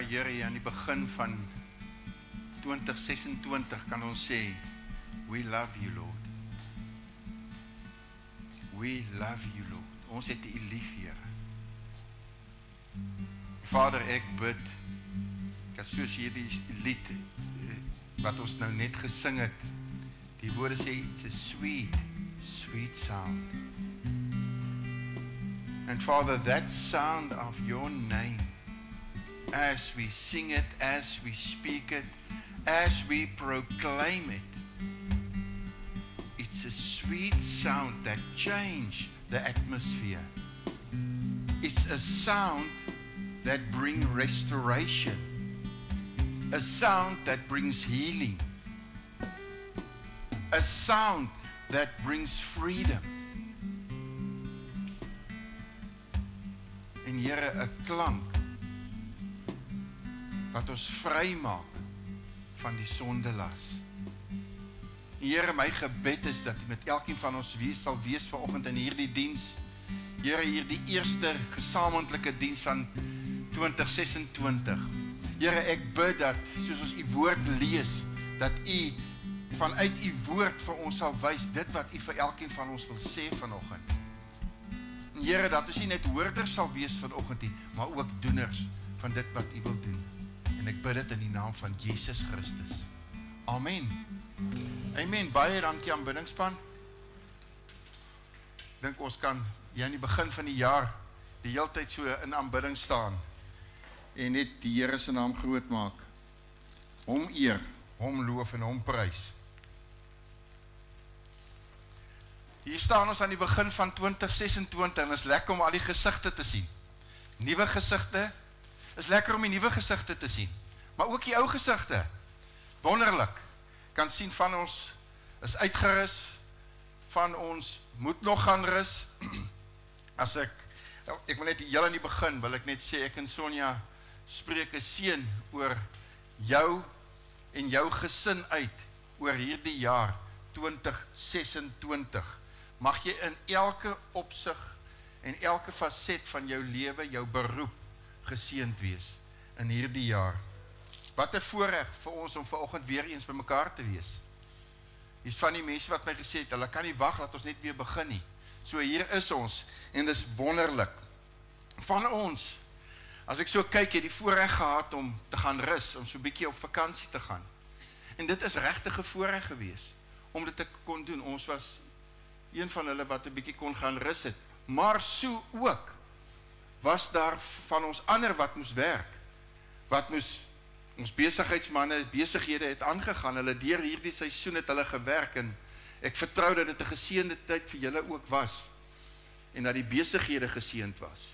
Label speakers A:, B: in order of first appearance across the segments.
A: Here, aan die begin van 2026 kan ons sê, we love you, Lord. We love you, Lord. Ons het U lief, Here. Vader, ek bid, dat soos hierdie lied, wat ons nou net gesing het, die woorde sê, it's a sweet, sweet sound. And Father, that sound of your name, as we sing it, as we speak it, as we proclaim it, it's a sweet sound that changes the atmosphere. It's a sound that brings restoration, a sound that brings healing, a sound that brings freedom. En Here, 'n klank wat ons vry maak van die sondelas. Here, my gebed is dat U met elkeen van ons sal wees vanoggend in hierdie diens. Here, hierdie eerste gesamentlike diens van 2026. Here, ek bid dat soos ons U woord lees, dat U vanuit U woord vir ons sal wys dit wat U vir elkeen van ons wil sê vanoggend. Here, dat ons nie net hoorders sal wees vanoggend nie, maar ook doeners van dit wat U wil doen. En ek bid dit in die naam van Jesus Christus. Amen. Amen. Baie dankie aanbiddingspan. Dink ons kan aan die begin van die jaar die hele tyd so in aanbidding staan en net die Here se naam groot maak. Hom eer, hom loof en hom prys. Hier staan ons aan die begin van 2026 en is lekker om al die gesigte te sien. Nuwe gesigte, is lekker om die nuwe gesigte te sien. Maar ook die ou gesigte, wonderlik, kan sien van ons is uitgerus, van ons moet nog gaan rus. As ek wil net heel aan die begin, wil ek net sê, ek en Sonja spreek 'n seën oor jou en jou gesin uit, oor hierdie jaar 2026. Mag jy in elke opsig en elke faset van jou lewe, jou beroep, geseënd wees in hierdie jaar. Wat 'n voorreg vir ons om vanoggend weer eens by mekaar te wees. Hier's van die mense wat my gesê het, hulle kan nie wag dat ons net weer begin nie. So hier is ons en dis wonderlik. Van ons, as ek so kyk, het die voorreg gehad om te gaan rus, om so 'n bietjie op vakansie te gaan. En dit is regtig 'n voorreg gewees om dit te kon doen. Ons was een van hulle wat 'n bietjie kon gaan rus het. Maar so ook was daar van ons ander wat moes werk. Wat moes ons besigheidsmanne, besighede het aangegaan. Hulle deur hierdie seisoen het hulle gewerk en ek vertrou dat dit 'n geseënde tyd vir julle ook was. En dat die besighede geseënd was.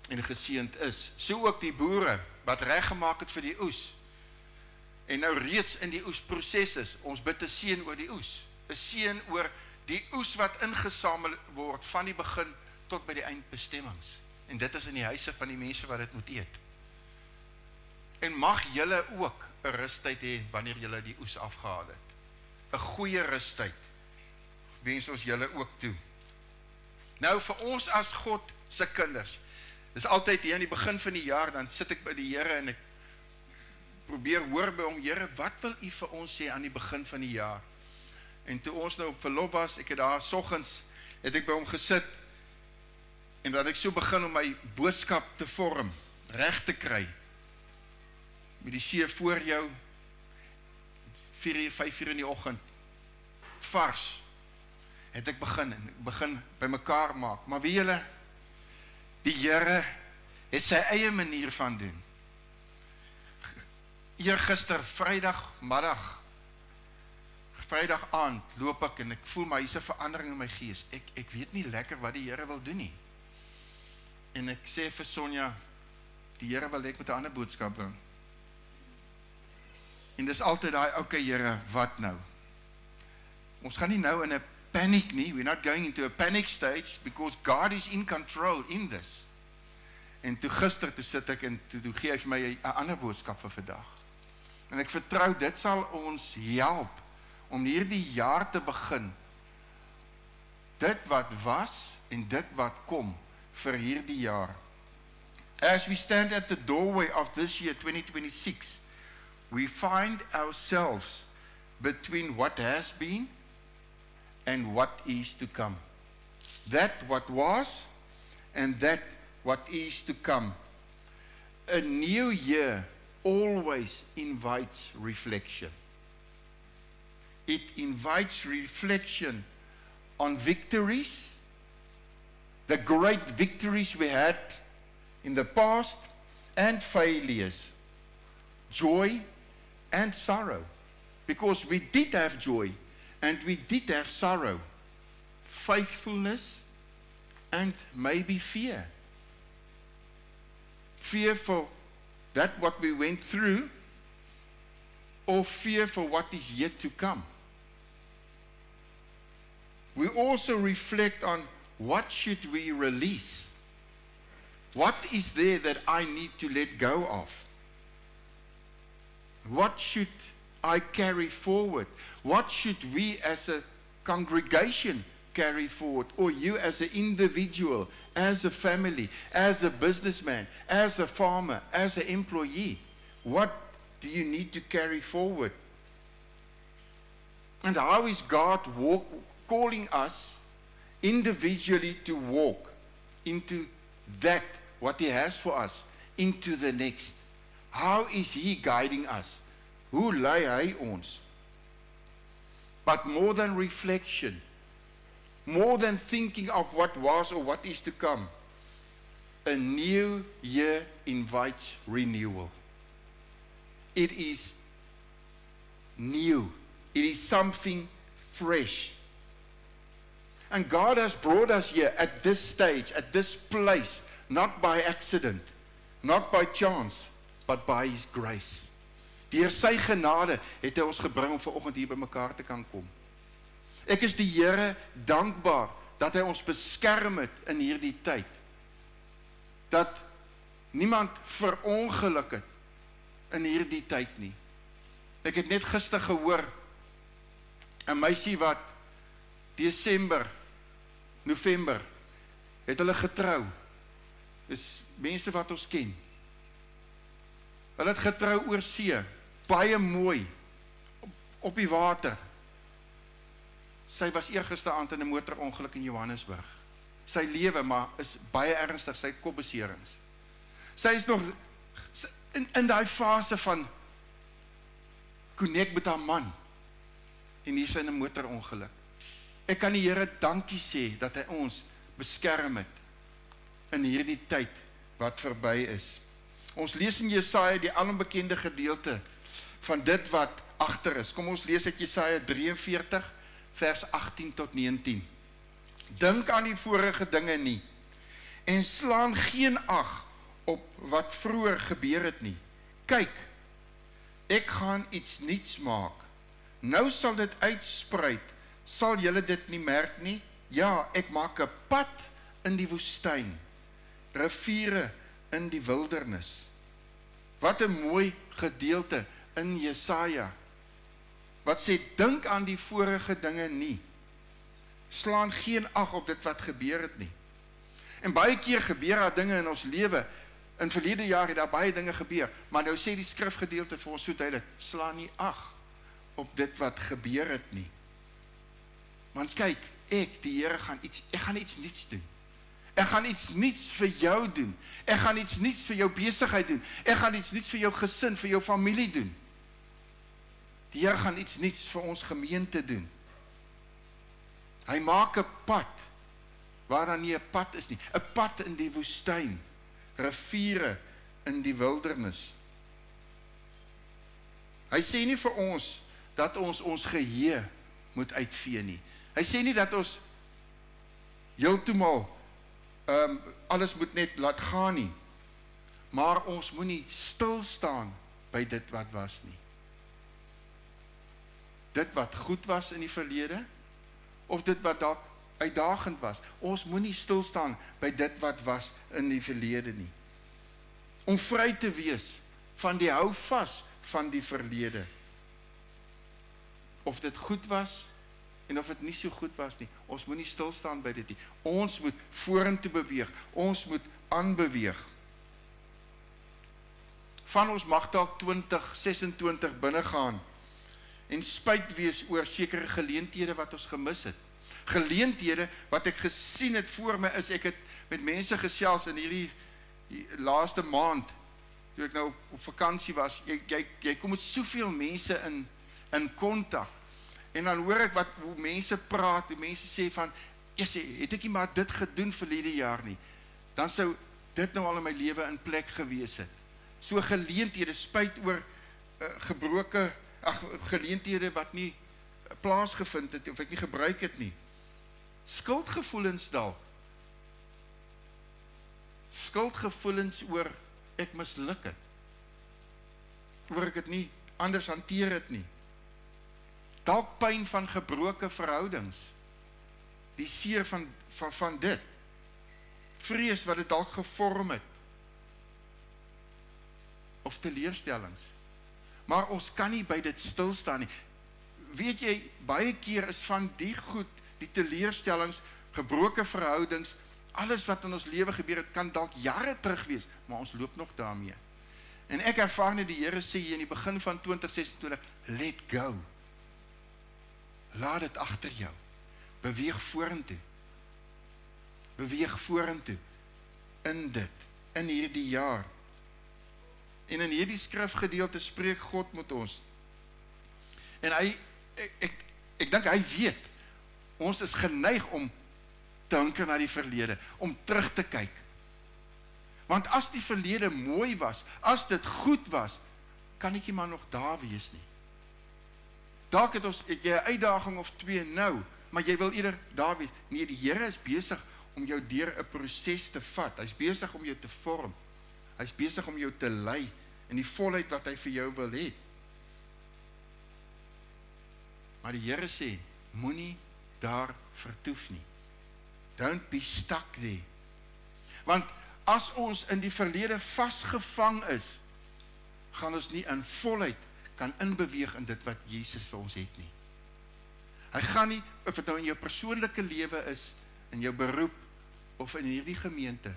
A: En geseënd is. So ook die boere wat reggemaak het vir die oes. En nou reeds in die oesproses is. Ons bid 'n seën oor die oes. 'n Seën oor die oes wat ingesamel word van die begin tot by die eindbestemmings. En dit is in die huise van die mense wat dit moet eet. En mag julle ook 'n rustyd hê wanneer julle die oes afgehaal het. 'n Goeie rustyd. Wens ons julle ook toe. Nou vir ons as God se kinders. Dis altyd hier aan die begin van die jaar, dan sit ek by die Here en ek probeer hoor by hom, Here, wat wil U vir ons sê aan die begin van die jaar? En toe ons nou op verlof was, ek het daar soggens, het ek by hom gesit, en dat ek so begin om my boodskap te vorm, reg te kry, met die see voor jou, 4 uur, 5 uur in die oggend, vars, het ek begin, en ek begin by mekaar maak, maar wie julle, die Here het sy eie manier van doen. Eergister, Vrydag aand, loop ek en ek voel maar hier's 'n verandering in my gees. Ek weet nie lekker wat die Here wil doen nie. En ek sê vir Sonja, die Here wil ek met 'n ander boodskap bring. En dis altyd daai, okay Here, wat nou? Ons gaan nie nou in 'n panic nie, we're not going into a panic stage, because God is in control in this. En toe gister, toe sit ek en toe gee hy vir my 'n ander boodskap vir vandag. En ek vertrou, dit sal ons help om hierdie jaar te begin, dit wat was en dit wat kom vir hierdie jaar As we stand at the doorway of this year, 2026, we find ourselves between what has been and what is to come. That what was and that what is to come. A new year always invites reflection. It invites reflection on victories, the great victories we had in the past, and failures, joy and sorrow. Because we did have joy and we did have sorrow, faithfulness and maybe fear. Fear for that what we went through, or fear for what is yet to come. We also reflect on what should we release. What is there that I need to let go of? What should I carry forward? What should we as a congregation carry forward? Or you as an individual, as a family, as a businessman, as a farmer, as an employee? What do you need to carry forward? And how is God calling us individually to walk into that, what He has for us, into the next? How is He guiding us? Hoe lei Hy ons? But more than reflection, more than thinking of what was or what is to come, a new year invites renewal. It is new. It is something fresh. And God has brought us here at this stage, at this place, not by accident, not by chance, but by His grace. Deur sy genade het Hy ons gebring om vanoggend hier by mekaar te kan kom. Ek is die Here dankbaar dat Hy ons beskerm het in hierdie tyd. Dat niemand verongeluk het in hierdie tyd nie. Ek het net gister gehoor 'n meisie wat Desember, November het hulle getrou. Dis mense wat ons ken. Hulle het getrou oor see, baie mooi, op die water. Sy was eergisteraand in 'n motorongeluk in Johannesburg. Sy lewe maar is baie ernstig, sy het kopbeserings. Sy is nog in daai fase van connect met haar man. En hier is sy in 'n motorongeluk. Ek kan die Here dankie sê dat Hy ons beskerm het in hierdie tyd wat verby is. Ons lees in Jesaja die alonbekende gedeelte van dit wat agter is. Kom ons lees uit Jesaja 43 vers 18 tot 19. Dink aan die vorige dinge nie en slaan geen ag op wat vroeër gebeur het nie. Kyk, ek gaan iets nuuts maak. Nou sal dit uitspruit. Sal julle dit nie merk nie? Ja, ek maak 'n pad in die woestyn, riviere in die wildernis. Wat 'n mooi gedeelte in Jesaja. Wat sê, dink aan die vorige dinge nie. Slaan geen ag op dit wat gebeur het nie. En baie keer gebeur daar dinge in ons lewe. In verlede jaar het daar baie dinge gebeur, maar nou sê die skrifgedeelte vir ons so duidelik, slaan nie ag op dit wat gebeur het nie. Want kyk, ek, die Here, ek gaan iets nuuts doen. Ek gaan iets nuuts vir jou doen. Ek gaan iets nuuts vir jou besigheid doen. Ek gaan iets nuuts vir jou gesin, vir jou familie doen. Die Here gaan iets nuuts vir ons gemeente doen. Hy maak 'n pad waar daar nie 'n pad is nie. 'n Pad in die woestyn, riviere in die wildernis. Hy sê nie vir ons dat ons geheue moet uitvee nie. Hy sê nie dat ons heeltemal alles moet net laat gaan nie. Maar ons moet nie stil staan by dit wat was nie. Dit wat goed was in die verlede, of dit wat dalk uitdagend was. Ons moet nie stil staan by dit wat was in die verlede nie. Om vry te wees van die hou vas van die verlede. Of dit goed was, en of dit nie so goed was nie. Ons moet nie stil staan by dit nie. Ons moet vorentoe beweeg. Ons moet aanbeweeg. van ons mag dalk 2026 binnegaan en spyt wees oor sekere geleenthede wat ons gemis het. Geleenthede wat ek gesien het voor my is, ek het met mense gesels in hierdie laaste maand, toe ek nou op vakansie was, jy kom met soveel mense in kontak, en dan hoor ek hoe mense praat, hoe mense sê van, het ek nie maar dit gedoen verlede jaar nie, dan sou dit nou al in my lewe in plek gewees het. So geleenthede, spyt oor geleenthede wat nie plaasgevind het, of ek nie gebruik het nie. Skuldgevoelens dalk. Skuldgevoelens oor ek misluk het. Oor ek het nie anders hanteer het nie. Dalk pyn van gebroke verhoudings. Die seer van dit. Vrees wat dit dalk gevorm het. Of teleurstellings. Maar ons kan nie by dit stilstaan nie. Weet jy, baie keer is van die goed, die teleurstellings, gebroke verhoudings, alles wat in ons lewe gebeur het, kan dalk jare terug wees, maar ons loop nog daarmee. En ek ervaar net die Here sê hier in die begin van 2026, let go. Laat dit agter jou. Beweeg vorentoe. Beweeg vorentoe. In dit, in hierdie jaar. En in hierdie skrifgedeelte spreek God met ons. En ek dink hy weet, ons is geneig om te hinker na die verlede, om terug te kyk. Want as die verlede mooi was, as dit goed was, kan ek nie maar nog daar wees nie. Dalk het jy 'n uitdaging of twee nou, maar jy wil eerder daar wees. Nee, die Here is besig om jou deur 'n proses te vat. Hy's besig om jou te vorm. Hy's besig om jou te lei in die volheid wat hy vir jou wil hê. Maar die Here sê, moenie daar vertoef nie. Don't be stuck there. Want as ons in die verlede vasgevang is, gaan ons nie in volheid kan inbeweeg in dit wat Jesus vir ons het nie. Hy gaan nie, of dit nou in jou persoonlike lewe is, in jou beroep, of in hierdie gemeente,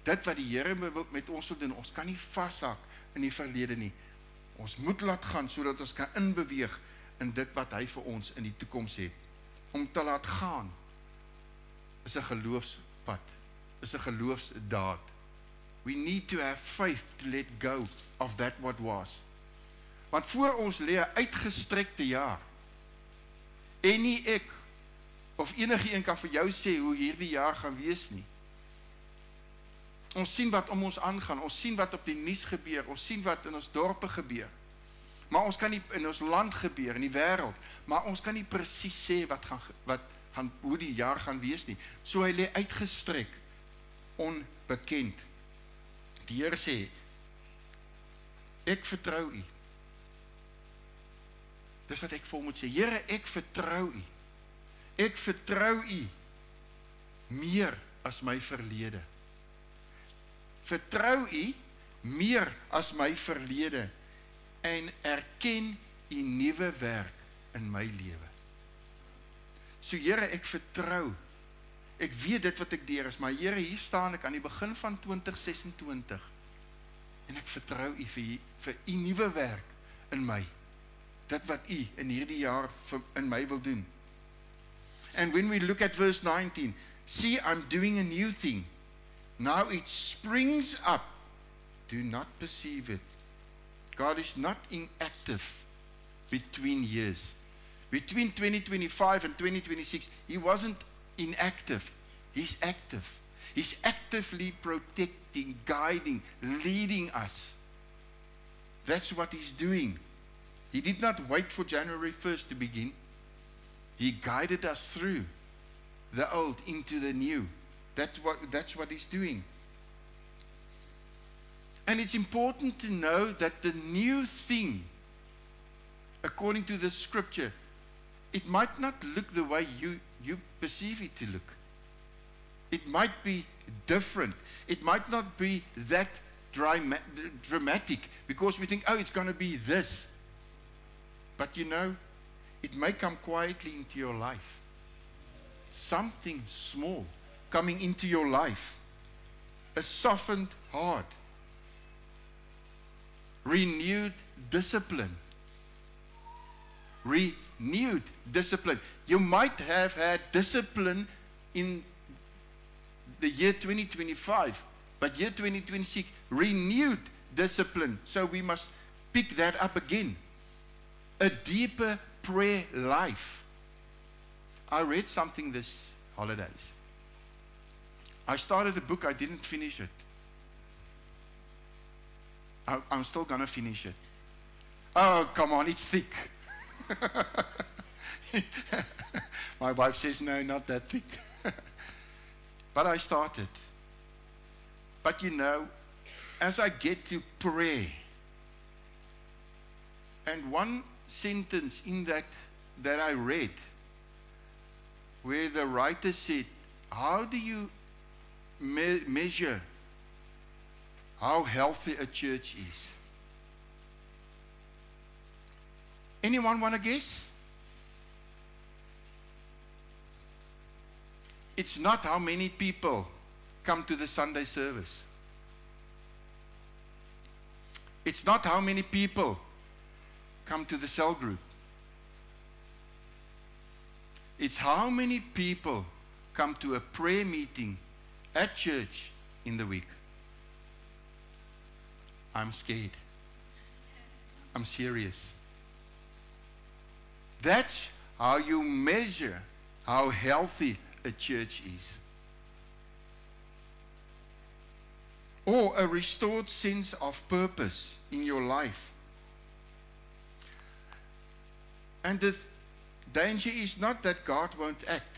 A: dit wat die Here met ons wil doen, ons kan nie vashak in die verlede nie. Ons moet laat gaan, sodat ons kan inbeweeg in dit wat hy vir ons in die toekoms het. Om te laat gaan, is 'n geloofspad, is 'n geloofsdaad. We need to have faith to let go of that what was. Want voor ons lê 'n uitgestrekte jaar. En nie ek, of enige een kan vir jou sê hoe hierdie jaar gaan wees nie. Ons sien wat om ons aangaan, ons sien wat op die nuus gebeur, ons sien wat in ons dorpe gebeur. Maar ons kan nie in ons land gebeur, in die wêreld, maar ons kan nie presies sê hoe die jaar gaan wees nie. So hy lê uitgestrek, onbekend. Die Here sê, ek vertrou u. Dis wat ek vir hom moet sê, Here, ek vertrou u. Ek vertrou u meer as my verlede. Vertrou u meer as my verlede en erken u nuwe werk in my lewe. So Here, ek vertrou. Ek weet dit wat ek deur is, maar Here, hier staan ek aan die begin van 2026 en ek vertrou u vir u nuwe werk in my. Dit wat u in hierdie jaar in my wil doen. And when we look at verse 19, see, I'm doing a new thing. Now it springs up. Do not perceive it. God is not inactive between years. Between 2025 and 2026, he wasn't inactive. He's active. He's actively protecting, guiding, leading us. That's what he's doing. He did not wait for January 1st to begin. He guided us through the old into the new. That's what he's doing. And it's important to know that the new thing, according to the scripture, it might not look the way you perceive it to look. It might be different. It might not be that dramatic, because we think, oh, it's going to be this. But you know, it may come quietly into your life. Something small coming into your life. A softened heart. renewed discipline. Renewed discipline. You might have had discipline in the year 2025, but year 2026, renewed discipline. So we must pick that up again. A deeper prayer life. I read something this holidays. I started a book, I didn't finish it. I'm still going to finish it. Oh, come on, it's thick. My wife says, no, not that thick. But I started. But you know, as I get to pray, and one sentence in that I read, where the writer said, how do you measure how healthy a church is? Anyone want to guess? It's not how many people come to the Sunday service. It's not how many people come to the cell group. It's how many people come to a prayer meeting at church in the week. I'm scared. I'm serious. That's how you measure how healthy a church is. Or a restored sense of purpose in your life. And the danger is not that God won't act.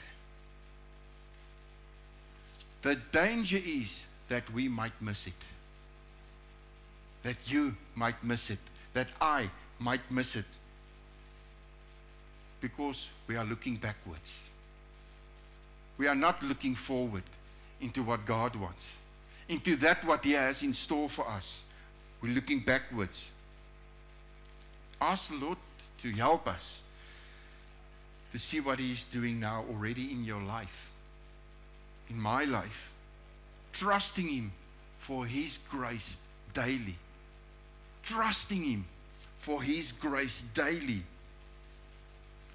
A: The danger is that we might miss it. That you might miss it. That I might miss it. Because we are looking backwards. We are not looking forward into what God wants. Into that what He has in store for us. We're looking backwards. Ask the Lord to help us to see what He is doing now already in your life. In my life. Trusting Him for His grace daily. Trusting Him for His grace daily.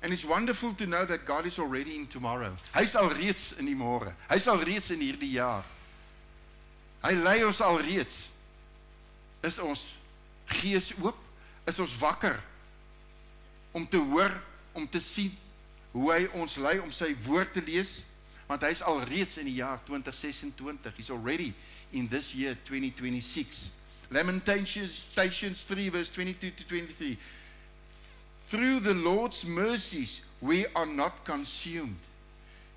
A: And it's wonderful to know that God is already in tomorrow. Hy is al reeds in die môre. Hy is al reeds in hierdie jaar. Hy lei ons al reeds. Is ons gees oop? Is ons wakker? Om te hoor, om te sien hoe hy ons lei om sy woord te lees? Want hy is al reeds in die jaar 2026. He's already in this year 2026. Lamentations 3 verse 22 to 23. Through the Lord's mercies we are not consumed,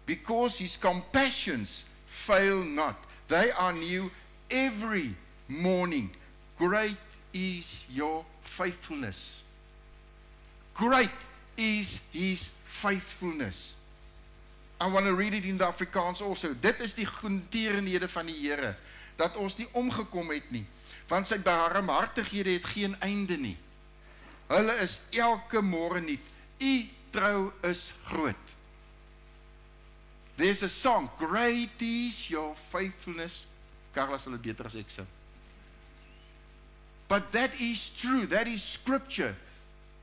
A: because His compassions fail not. They are new every morning. Great is your faithfulness. Great is His faithfulness. I want to read it in the Afrikaans also. Dit is die goedertierenhede van die Here, dat ons nie omgekom het nie, want sy barmhartighede het geen einde nie. Hulle is elke môre nuut. U trou is groot. There's a song, great is your faithfulness. Carla sal dit beter as ek sing. But that is true, that is scripture.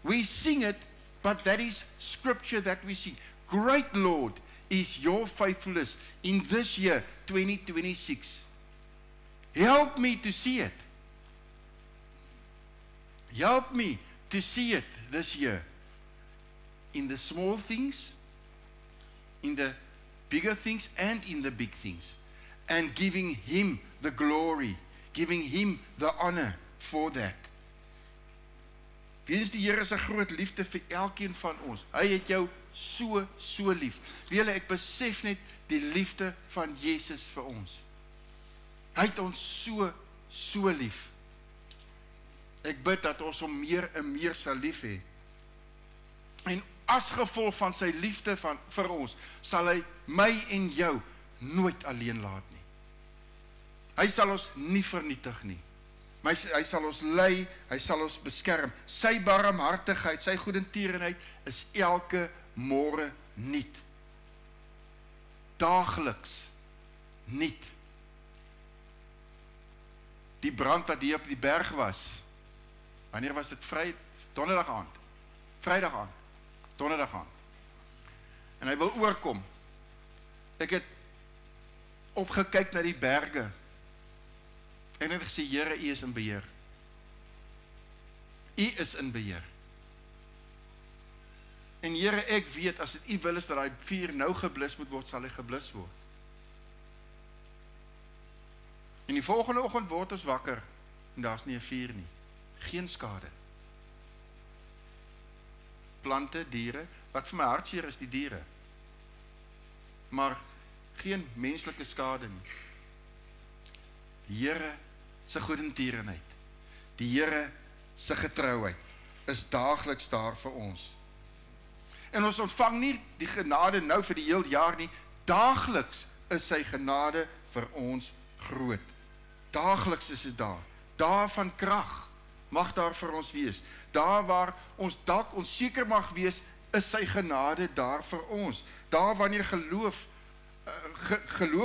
A: We sing it, but that is scripture that we sing. Great Lord is your faithfulness in this year, 2026. Help me to see it. Help me to see it this year. In the small things, in the bigger things, and in the big things. And giving Him the glory, giving Him the honor for that. Weens die Here se groot liefde vir elkeen van ons. Hy het jou so lief. Weet julle, ek besef net die liefde van Jesus vir ons. Hy het ons so lief. Ek bid dat ons hom meer en meer sal lief hê. En as gevolg van sy liefde vir ons, sal hy my en jou nooit alleen laat nie. Hy sal ons nie vernietig nie. Maar hy sal ons lei, hy sal ons beskerm. Sy barmhartigheid, sy goedertierenheid is elke môre nuut. Daagliks nuut. Die brand wat hier op die berg was, Wanneer was dit? Donderdag aand. Vrydag aand. Donderdag aand. En hy wil oorkom. Ek het opgekyk na die berge. En ek het gesê, Here, U is in beheer. U is in beheer. En Here, ek weet, as dit U wil is dat die vuur nou geblus moet word, sal hy geblus word. En die volgende oggend word ons wakker, en daar is nie 'n vuur nie. Geen skade. Plante, diere, wat vir my hartseer is die diere. Maar geen menslike skade nie. Die Here se goedertierenheid, die Here se getrouheid, is daagliks daar vir ons. En ons ontvang nie die genade nou vir die heel jaar nie, daagliks is sy genade vir ons groot. Daagliks is dit daar. Daar van krag mag daar vir ons wees. Daar waar ons dalk onseker mag wees, is sy genade daar vir ons. Daar wanneer geloof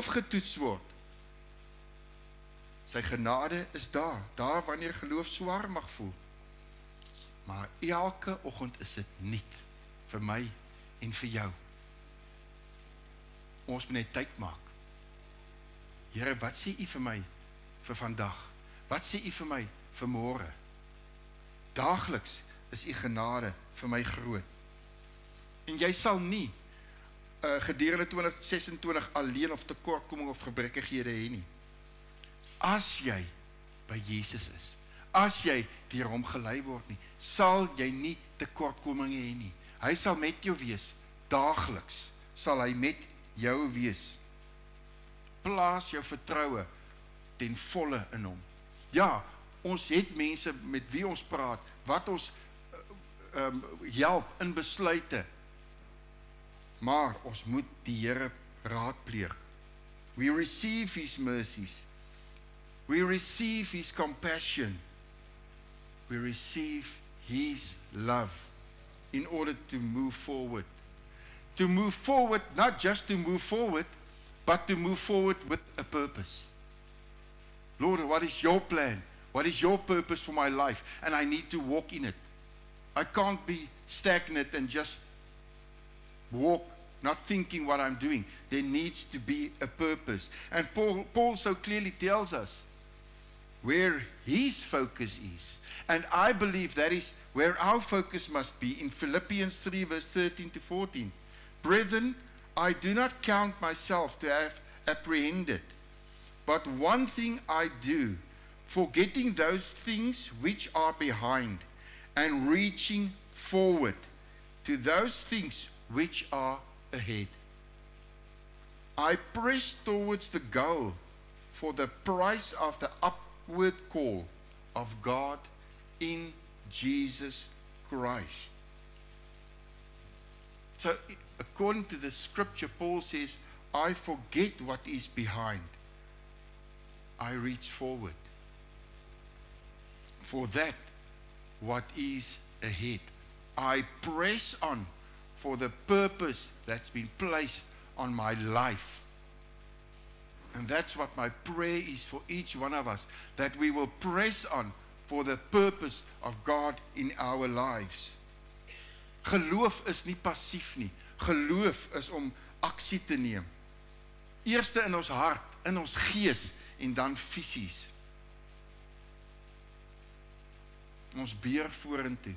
A: getoets word. Sy genade is daar. Daar wanneer geloof swaar mag voel. Maar elke oggend is dit nuut vir my en vir jou. Ons moet net tyd maak. Here, wat sê U vir my vir vandag? Wat sê U vir my vir môre? Daagliks is U genade vir my groot. En jy sal nie gedurende 2026 alleen of tekortkoming of gebrekkighede hê nie. As jy by Jesus is, as jy deur hom gelei word nie, sal jy nie tekortkominge hê nie. Hy sal met jou wees, daagliks sal hy met jou wees. Plaas jou vertroue ten volle in hom. Ja, ons het mense met wie ons praat, wat ons help in besluite, maar ons moet die Here raadpleeg. We receive His mercies. We receive His compassion. We receive His love in order to move forward. To move forward, not just to move forward, but to move forward with a purpose. Lord, what is your plan? What is your purpose for my life? And I need to walk in it. I can't be stagnant and just walk, not thinking what I'm doing. There needs to be a purpose. And Paul so clearly tells us where his focus is. And I believe that is where our focus must be in Philippians 3 verse 13 to 14. Brethren, I do not count myself to have apprehended, but one thing I do, forgetting those things which are behind and reaching forward to those things which are ahead. I press towards the goal for the prize of the upward call of God in Jesus Christ. So, according to the scripture, Paul says, I forget what is behind. I reach forward for that what is ahead. I press on for the purpose that's been placed on my life. And that's what my prayer is for each one of us, that we will press on for the purpose of God in our lives. Geloof is nie passief nie. Geloof is om aksie te neem. Eerste in ons hart, in ons gees en dan fisies. Ons beer vorentoe.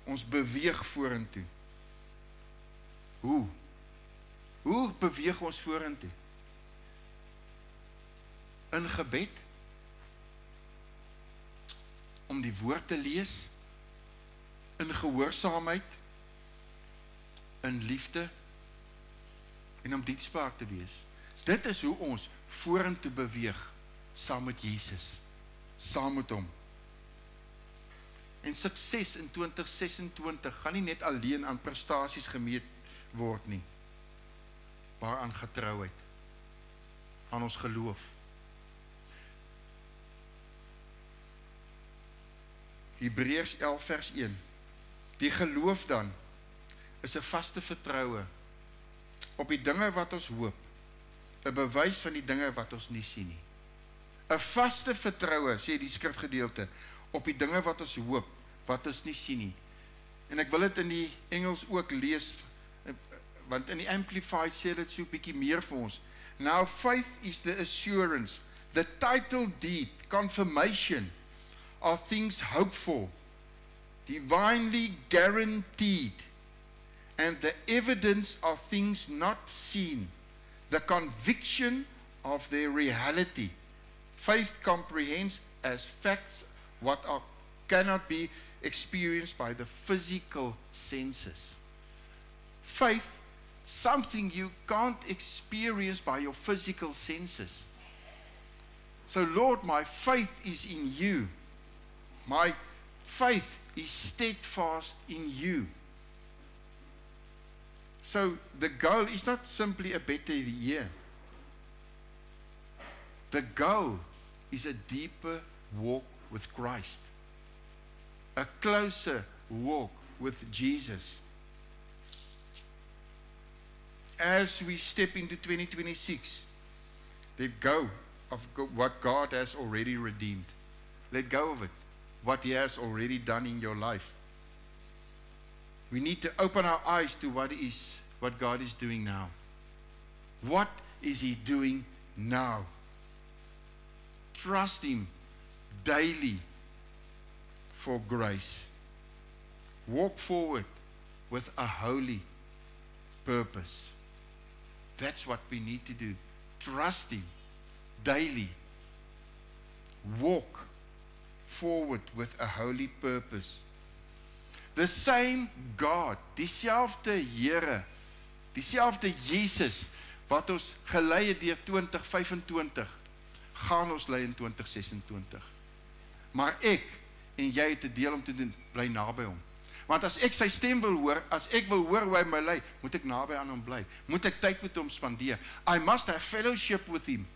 A: Ons beweeg vorentoe. Hoe? Hoe beweeg ons vorentoe? In gebed? Om die woord te lees? In gehoorsaamheid? In liefde? En om diensbaar te wees? Dit is hoe ons vorentoe beweeg, saam met Jesus, saam met hom. En sukses in 2026 gaan nie net alleen aan prestasies gemeet word nie, maar aan getrouheid, aan ons geloof. Hebreërs 11 vers 1. Die geloof dan is 'n vaste vertroue op die dinge wat ons hoop, 'n bewys van die dinge wat ons nie sien nie. 'n Vaste vertroue, sê die skrifgedeelte, op die dinge wat ons hoop, wat ons nie sien nie. En ek wil dit in die Engels ook lees, want in die Amplified sê dit so 'n bietjie meer vir ons. Now faith is the assurance, the title deed, confirmation of things hoped for, divinely guaranteed, and the evidence of things not seen, the conviction of their reality. Faith comprehends as facts what cannot be experienced by the physical senses. Faith, something you can't experience by your physical senses. So Lord, my faith is in you. My faith is steadfast in you. So the goal is not simply a better year. The goal is a deeper walk with Christ. A closer walk with Jesus. As we step into 2026, let go of what God has already redeemed. Let go of it, what He has already done in your life. We need to open our eyes to what God is doing now. What is He doing now? Trust Him daily for grace. Walk forward with a holy purpose. That's what we need to do. Trust Him daily. Walk forward with a holy purpose. The same God, dieselfde Here, dieselfde Jesus wat ons gelei het deur 2025, gaan ons lei in 2026. Maar ek en jy het 'n deel om te doen, bly naby hom. Want as ek sy stem wil hoor, as ek wil hoor hoe hy my lei, moet ek naby aan hom bly. Moet ek tyd met hom spandeer. I must have fellowship with him.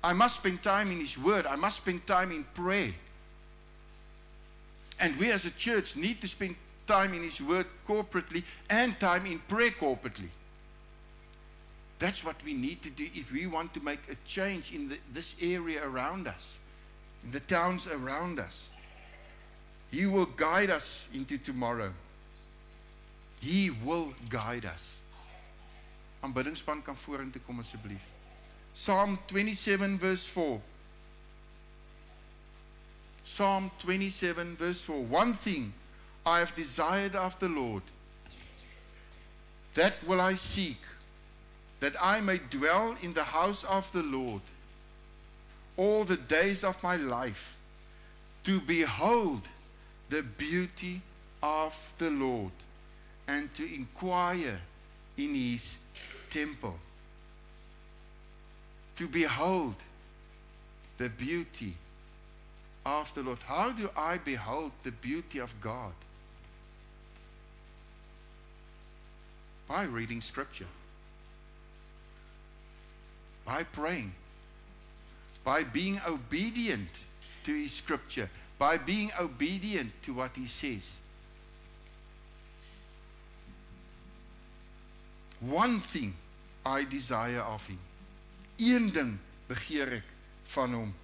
A: I must spend time in his word. I must spend time in prayer. And we as a church need to spend time in his word corporately and time in prayer corporately. That's what we need to do if we want to make a change in this area around us, in the towns around us. He will guide us into tomorrow. He will guide us. Aanbiddingspan kan vorentoe kom asseblief. Psalm 27 verse 4. Psalm 27 verse 4. One thing I have desired of the Lord, that will I seek, that I may dwell in the house of the Lord all the days of my life, to behold the beauty of the Lord, and to inquire in his temple. To behold the beauty of the Lord. How do I behold the beauty of God? By reading Scripture, by praying, by being obedient to His Scripture, by being obedient to what He says. One thing I desire of Him. Een ding begeer ek van hom.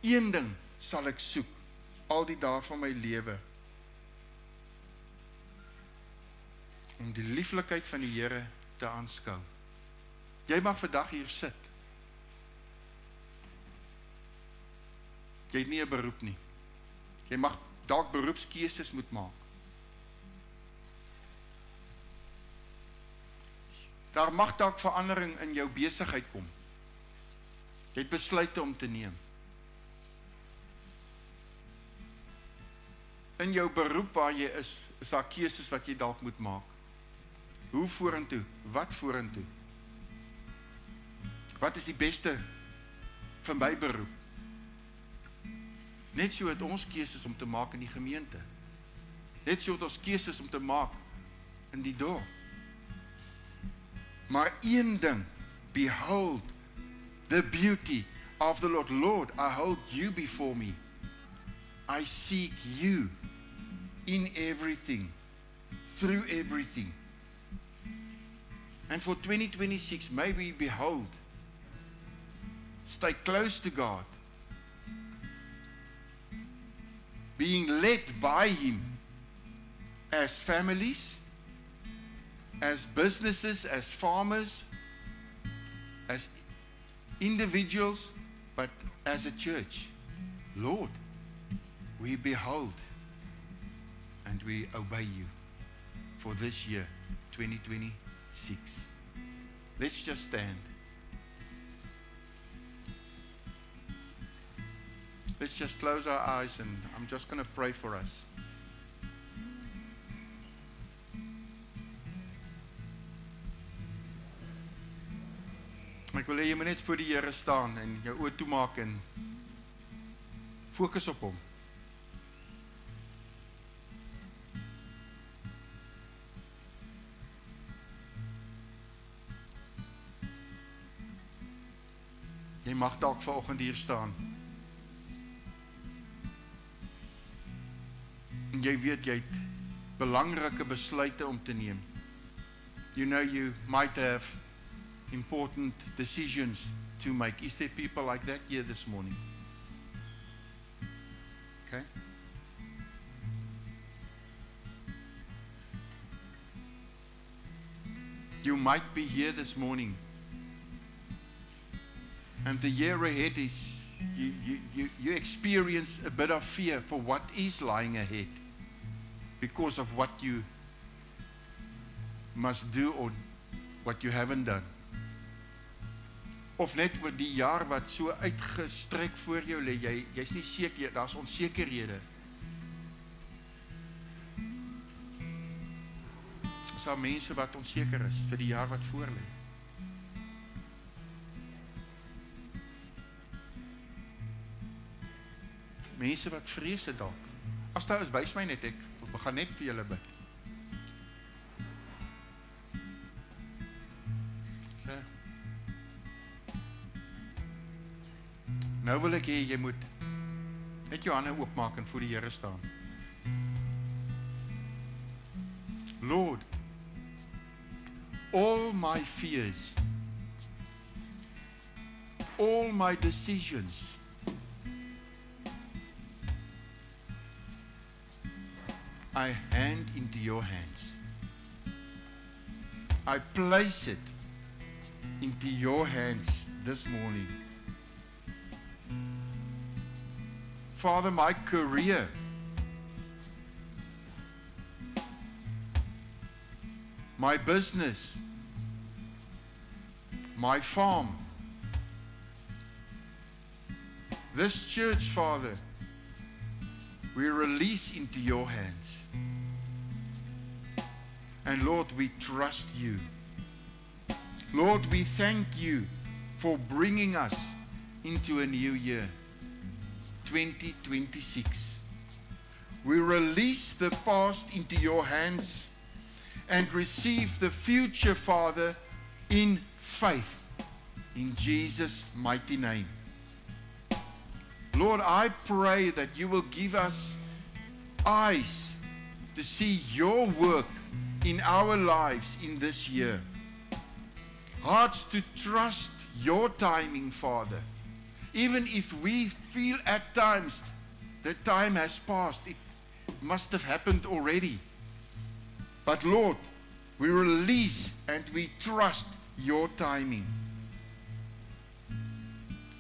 A: Een ding sal ek soek al die dae van my lewe. Om die lieflikheid van die Here te aanskou. Jy mag vandag hier sit. Jy het nie 'n beroep nie. Jy mag dalk beroepskeuses moet maak. Daar mag dalk verandering in jou besigheid kom. Jy het besluite om te neem. In jou beroep waar jy is daar keuses wat jy dalk moet maak. Hoe vorentoe? Wat vorentoe? Wat is die beste vir my beroep? Net so het ons keuses om te maak in die gemeente. Net so het ons keuses om te maak in die dorp. Maar een ding, behold the beauty of the Lord. Lord, I hold you before me. I seek you in everything, through everything. And for 2026, may we behold, stay close to God, being led by Him as families, as businesses, as farmers, as individuals, but as a church. Lord, we behold and we obey You for this year, 2026. Let's just stand. Let's just close our eyes and I'm just going to pray for us. Ek wil hê jy moet net voor die Here staan en jou oë toemaak en fokus op Hom. Jy mag dalk vanoggend hier staan. En jy weet jy het belangrike besluite om te neem. You know you might have important decisions to make. Is there people like that here this morning? Okay. You might be here this morning, and the year ahead is you experience a bit of fear for what is lying ahead because of what you must do or what you haven't done. Of net oor die jaar wat so uitgestrek voor jou lê, jy's nie seker, daar's onsekerhede. Is daar mense wat onseker is vir die jaar wat voor lê? Mense wat vrees het dalk. As daar is, wys my net, ek gaan net vir julle bid. Nou wil ek hê jy moet net jou hande oopmaak en voor die Here staan. Lord, all my fears, all my decisions, I hand into your hands. I place it into your hands this morning. Father, my career, my business, my farm, this church, Father, we release into your hands. And Lord, we trust you. Lord, we thank you for bringing us into a new year, 2026. We release the past into your hands and receive the future, Father, in faith, in Jesus' mighty name. Lord, I pray that you will give us eyes to see your work in our lives in this year. Hearts to trust your timing, Father. Even if we feel at times the time has passed, it must have happened already. But Lord, we release and we trust your timing.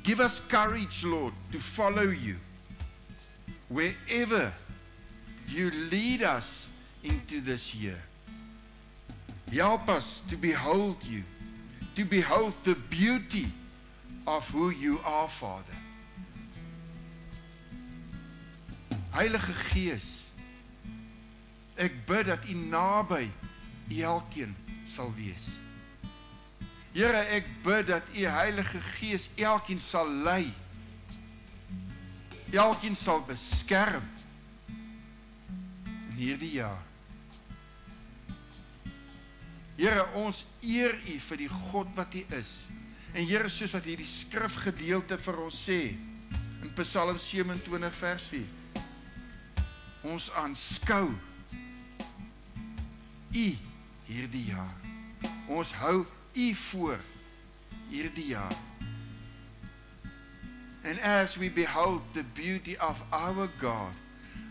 A: Give us courage, Lord, to follow you wherever you lead us into this year. Help us to behold you, to behold the beauty of who you are, Father. Heilige Gees, ek bid dat u naby elkeen sal wees. Here, ek bid dat u Heilige Gees elkeen sal lei, elkeen sal beskerm in hierdie jaar. Here, ons eer u vir die God wat u is. En Here, soos wat hierdie skrifgedeelte vir ons sê, in Psalm 27 vers 4, ons aanskou u hierdie jaar. Ons hou u voor hierdie jaar. And as we behold the beauty of our God,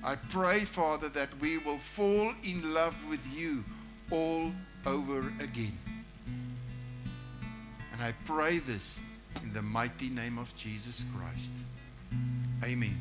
A: I pray, Father, that we will fall in love with you all over again. And I pray this in the mighty name of Jesus Christ. Amen.